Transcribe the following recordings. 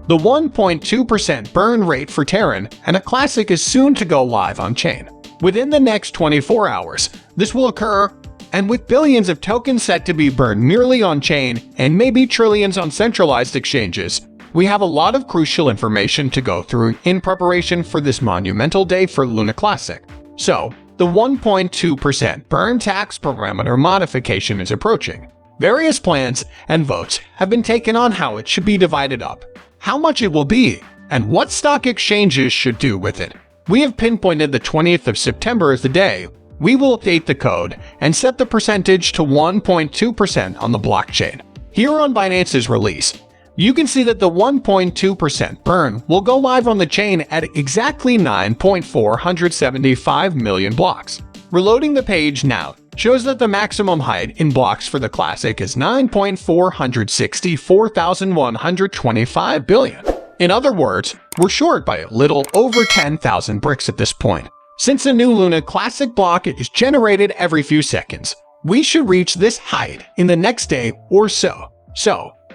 The 1.2% burn rate for Terra and a Classic is soon to go live on-chain. Within the next 24 hours, this will occur, and with billions of tokens set to be burned merely on-chain and maybe trillions on centralized exchanges, we have a lot of crucial information to go through in preparation for this monumental day for Luna Classic. So, the 1.2% burn tax parameter modification is approaching. Various plans and votes have been taken on how it should be divided up, how much it will be, and what stock exchanges should do with it. We have pinpointed the 20th of September as the day. We will update the code and set the percentage to 1.2% on the blockchain. Here on Binance's release, you can see that the 1.2% burn will go live on the chain at exactly 9.475 million blocks. Reloading the page now shows that the maximum height in blocks for the Classic is 9.464,125 billion. In other words, we're short by a little over 10,000 bricks at this point. Since a new Luna Classic block is generated every few seconds, we should reach this height in the next day or so.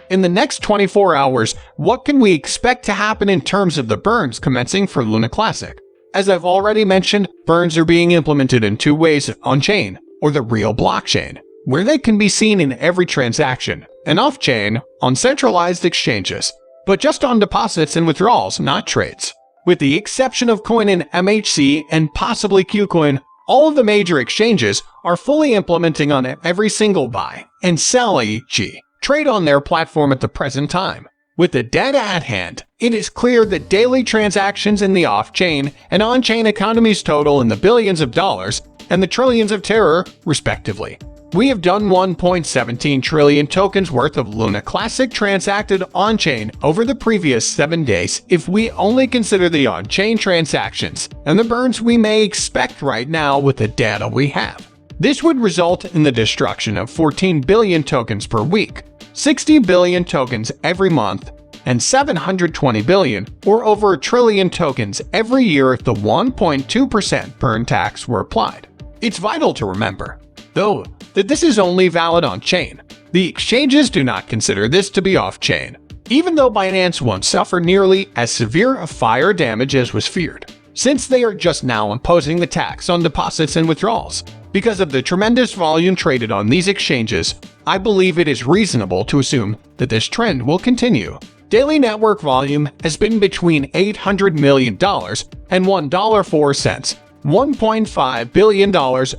In the next 24 hours, what can we expect to happen in terms of the burns commencing for Luna Classic? As I've already mentioned, burns are being implemented in two ways: on-chain, or the real blockchain, where they can be seen in every transaction, and off-chain, on centralized exchanges, but just on deposits and withdrawals, not trades. With the exception of Coin and MHC and possibly KuCoin, all of the major exchanges are fully implementing on every single buy and sell EG trade on their platform at the present time. With the data at hand, it is clear that daily transactions in the off-chain and on-chain economies total in the billions of dollars and the trillions of Terra, respectively. We have done 1.17 trillion tokens worth of Luna Classic transacted on-chain over the previous 7 days if we only consider the on-chain transactions and the burns we may expect right now with the data we have. This would result in the destruction of 14 billion tokens per week, 60 billion tokens every month, and 720 billion, or over a trillion tokens every year if the 1.2% burn tax were applied. It's vital to remember, though, that this is only valid on-chain. The exchanges do not consider this to be off-chain, even though Binance won't suffer nearly as severe a fire damage as was feared, since they are just now imposing the tax on deposits and withdrawals. Because of the tremendous volume traded on these exchanges, I believe it is reasonable to assume that this trend will continue. Daily network volume has been between $800 million and $1.04, $1.5 billion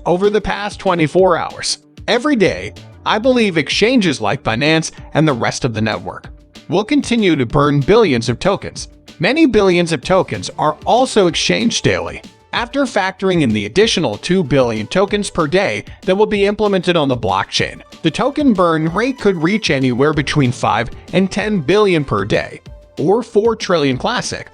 over the past 24 hours. Every day, I believe exchanges like Binance and the rest of the network will continue to burn billions of tokens. Many billions of tokens are also exchanged daily. After factoring in the additional 2 billion tokens per day that will be implemented on the blockchain, the token burn rate could reach anywhere between 5 and 10 billion per day, or 4 trillion Classic,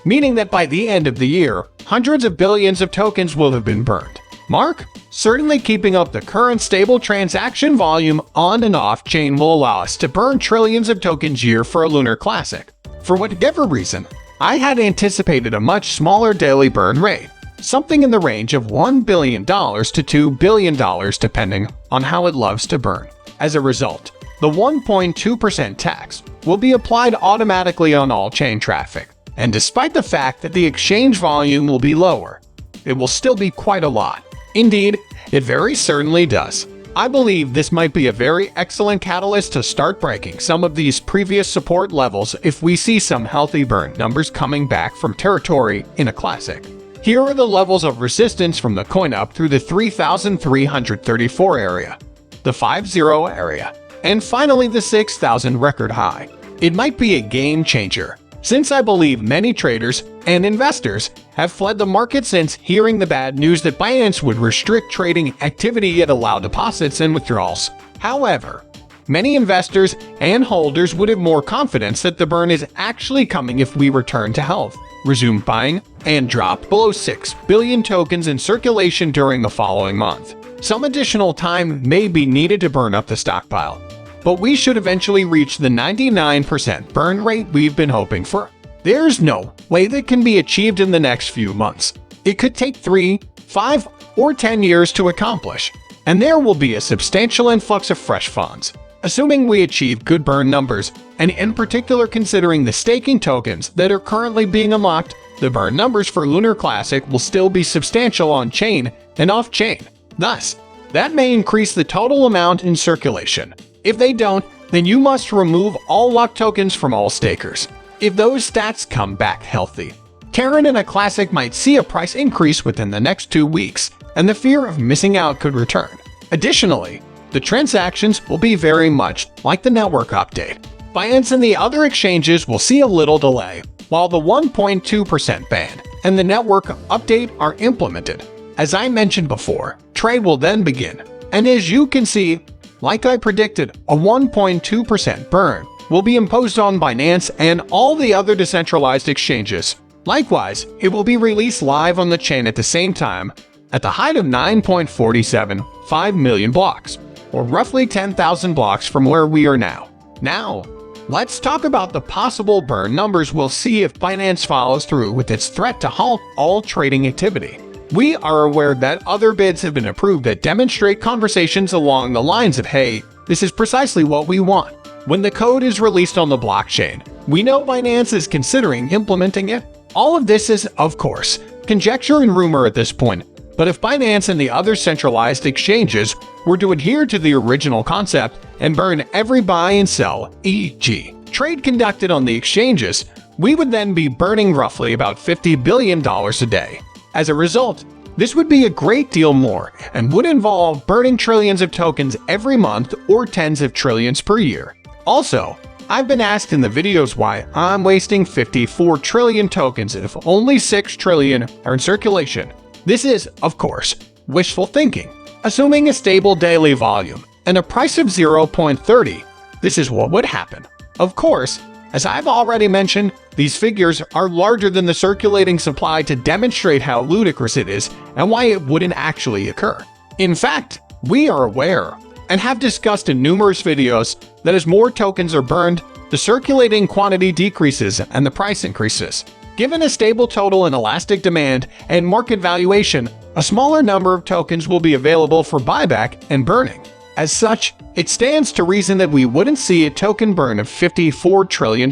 meaning that by the end of the year, hundreds of billions of tokens will have been burned. Mark, certainly keeping up the current stable transaction volume on and off-chain will allow us to burn trillions of tokens a year for a Lunar Classic. For whatever reason, I had anticipated a much smaller daily burn rate, something in the range of $1 billion to $2 billion depending on how it loves to burn. As a result, the 1.2% tax will be applied automatically on all chain traffic, and despite the fact that the exchange volume will be lower, it will still be quite a lot. Indeed, it very certainly does. I believe this might be a very excellent catalyst to start breaking some of these previous support levels if we see some healthy burn numbers coming back from territory in a Classic. Here are the levels of resistance from the coin up through the 3,334 area, the 50 area, and finally the 6,000 record high. It might be a game changer, since I believe many traders and investors have fled the market since hearing the bad news that Binance would restrict trading activity yet allow deposits and withdrawals. However, many investors and holders would have more confidence that the burn is actually coming if we return to health, resume buying, and drop below 6 billion tokens in circulation during the following month. Some additional time may be needed to burn up the stockpile, but we should eventually reach the 99% burn rate we've been hoping for. There's no way that can be achieved in the next few months. It could take 3, 5, or 10 years to accomplish, and there will be a substantial influx of fresh funds. Assuming we achieve good burn numbers, and in particular considering the staking tokens that are currently being unlocked, the burn numbers for Lunar Classic will still be substantial on-chain and off-chain. Thus, that may increase the total amount in circulation. If they don't, then you must remove all locked tokens from all stakers. If those stats come back healthy, Terra in a Classic might see a price increase within the next 2 weeks, and the fear of missing out could return. Additionally, the transactions will be very much like the network update. Binance and the other exchanges will see a little delay, while the 1.2% ban and the network update are implemented. As I mentioned before, trade will then begin. And as you can see, like I predicted, a 1.2% burn will be imposed on Binance and all the other decentralized exchanges. Likewise, it will be released live on the chain at the same time, at the height of 9.475 million blocks, or roughly 10,000 blocks from where we are now. Now, let's talk about the possible burn numbers we'll see if Binance follows through with its threat to halt all trading activity. We are aware that other bids have been approved that demonstrate conversations along the lines of, hey, this is precisely what we want. When the code is released on the blockchain, we know Binance is considering implementing it. All of this is, of course, conjecture and rumor at this point, but if Binance and the other centralized exchanges were to adhere to the original concept and burn every buy and sell, e.g., trade conducted on the exchanges, we would then be burning roughly about $50 billion a day. As a result, this would be a great deal more and would involve burning trillions of tokens every month or tens of trillions per year. Also, I've been asked in the videos why I'm wasting 54 trillion tokens if only 6 trillion are in circulation. This is, of course, wishful thinking. Assuming a stable daily volume and a price of 0.30, this is what would happen. Of course, as I've already mentioned, these figures are larger than the circulating supply to demonstrate how ludicrous it is and why it wouldn't actually occur. In fact, we are aware and have discussed in numerous videos that as more tokens are burned, the circulating quantity decreases and the price increases. Given a stable total and elastic demand and market valuation, a smaller number of tokens will be available for buyback and burning. As such, it stands to reason that we wouldn't see a token burn of $54 trillion.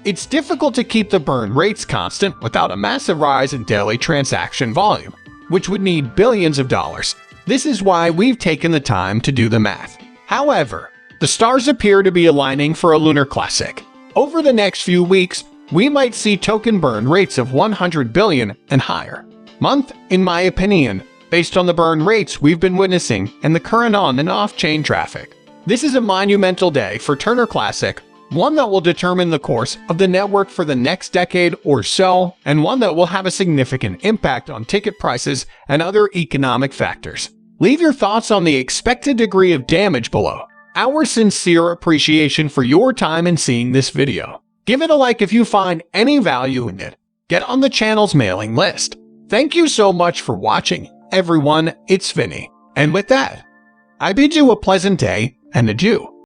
It's difficult to keep the burn rates constant without a massive rise in daily transaction volume, which would need billions of dollars. This is why we've taken the time to do the math. However, the stars appear to be aligning for a Lunar Classic. Over the next few weeks, we might see token burn rates of 100 billion and higher. Month, in my opinion, based on the burn rates we've been witnessing and the current on and off-chain traffic. This is a monumental day for Lunar Classic, one that will determine the course of the network for the next decade or so, and one that will have a significant impact on ticket prices and other economic factors. Leave your thoughts on the expected degree of damage below. Our sincere appreciation for your time in seeing this video. Give it a like if you find any value in it. Get on the channel's mailing list. Thank you so much for watching, everyone. It's Vinny. And with that, I bid you a pleasant day and adieu.